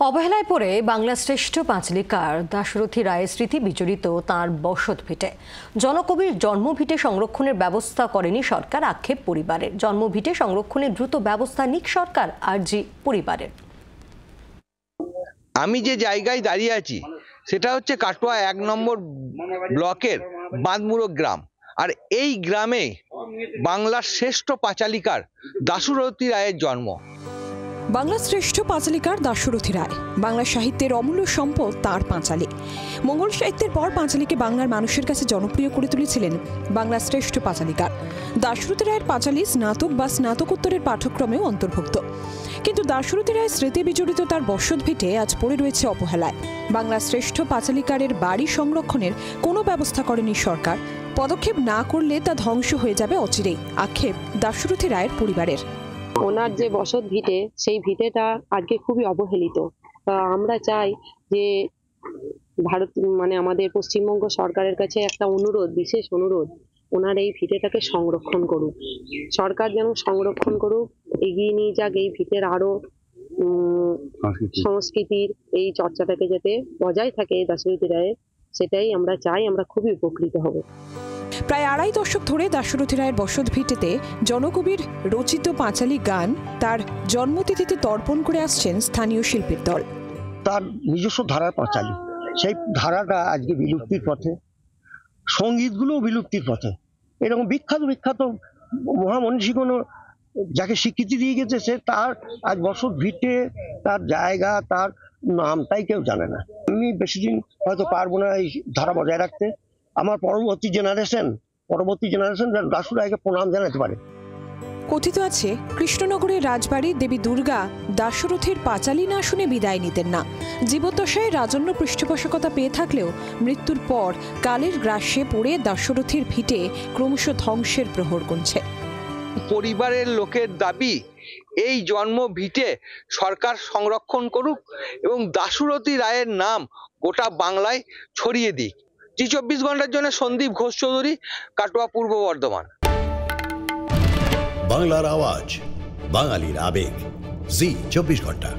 অবহেলায় পড়ে বাংলা শ্রেষ্ঠ পাঁচলিকার দাশরথী রায়ের স্মৃতি বিজড়িত তাঁর বসত ভিটে। জনকবির জন্মভিটে সংরক্ষণের ব্যবস্থা করেনি সরকার, আক্ষেপ পরিবারের। জন্মভিটে সংরক্ষণে দ্রুত ব্যবস্থা নিক সরকার, আর্জি পরিবারের। আমি যে জায়গায় দাঁড়িয়ে আছি সেটা হচ্ছে কাটোয়া 1 নম্বর ব্লকের বাঁধমুড়ো গ্রাম। আর এই গ্রামে বাংলার শ্রেষ্ঠ পাঁচালিকার দাশরথী রায়ের জন্ম। বাংলার শ্রেষ্ঠ পাঁচালিকার দাশরথী রায় বাংলা সাহিত্যের অমূল্য সম্পদ তার পাঁচালী। মঙ্গল সাহিত্যের পর পাঁচালীকে বাংলার মানুষের কাছে জনপ্রিয় করে তুলেছিলেন বাংলার শ্রেষ্ঠ পাঁচালিকার। দাশরথী রায়ের পাঁচালী স্নাতক বা স্নাতকোত্তরের পাঠ্যক্রমেও অন্তর্ভুক্ত। কিন্তু দাশরথী রায়ের স্মৃতি বিজড়িত তার বসত ভিটে আজ পড়ে রয়েছে অবহেলায়। বাংলার শ্রেষ্ঠ পাঁচালিকারের বাড়ি সংরক্ষণের কোনো ব্যবস্থা করেনি সরকার। পদক্ষেপ না করলে তা ধ্বংস হয়ে যাবে অচিরেই, আক্ষেপ দাশরথী রায়ের পরিবারের। ওনার যে বসত ভিটে, সেই ভিটেটা আজকে খুবই অবহেলিত। আমরা চাই যে ভারত আমাদের পশ্চিমবঙ্গ সরকারের কাছে একটা অনুরোধ, বিশেষ অনুরোধ, ওনার এই ভিটেটাকে সংরক্ষণ করুক। সরকার যেন সংরক্ষণ করুক, এগিয়ে নিয়ে যাক এই ভিটের আরো সংস্কৃতির এই চর্চাটাকে যাতে বজায় থাকে দাশরথী রায়ের, সেটাই আমরা চাই। আমরা খুবই উপকৃত হব। প্রায় 2.5 দশক ধরে দাশরথী রায়ের বসত ভিটেতে জনকবির রচিত পাঁচালী গান তার জন্মতিথিতে তর্পণ করে আসছেন স্থানীয় শিল্পীর দল। তার নিজস্ব ধারার পাঁচালী, সেই ধারাটা আজকে বিলুপ্তির পথে, সঙ্গীতগুলোও বিলুপ্তির পথে। এরকম বিখ্যাত বিখ্যাত মহামনীষী কোনো যাকে স্বীকৃতি দিয়ে গেছে, সে তার আজ বসত ভিটে, তার জায়গা, তার নামটাই কেউ জানে না। আমি বেশি দিন হয়তো পারবো না এই ধারা বজায় রাখতে। আমার পরবর্তী জেনারেশন দাশরথী রায়কে প্রণাম জানাতে পারে। কথিত আছে, কৃষ্ণনগরের রাজবাড়ির দেবী দুর্গা দাশরথীর পাঁচালী না শুনে বিদায় নিতেন না। জীবদ্দশায় রাজন্য পৃষ্ঠপোষকতা পেয়ে থাকলেও মৃত্যুর পর কালের গ্রাসে পড়ে দাশরথীর ভিটে ক্রমশ ধ্বংসের প্রহর গুনছে। পরিবারের লোকের দাবি, এই জন্ম ভিটে সরকার সংরক্ষণ করুক এবং দাশরথী রায়ের নাম গোটা বাংলায় ছড়িয়ে দিক। জি 24 ঘন্টার জন্য সন্দীপ ঘোষ চৌধুরী, কাটোয়া, পূর্ব বর্ধমান। বাংলার আওয়াজ, বাঙালির আবেগ, জি 24 ঘন্টা।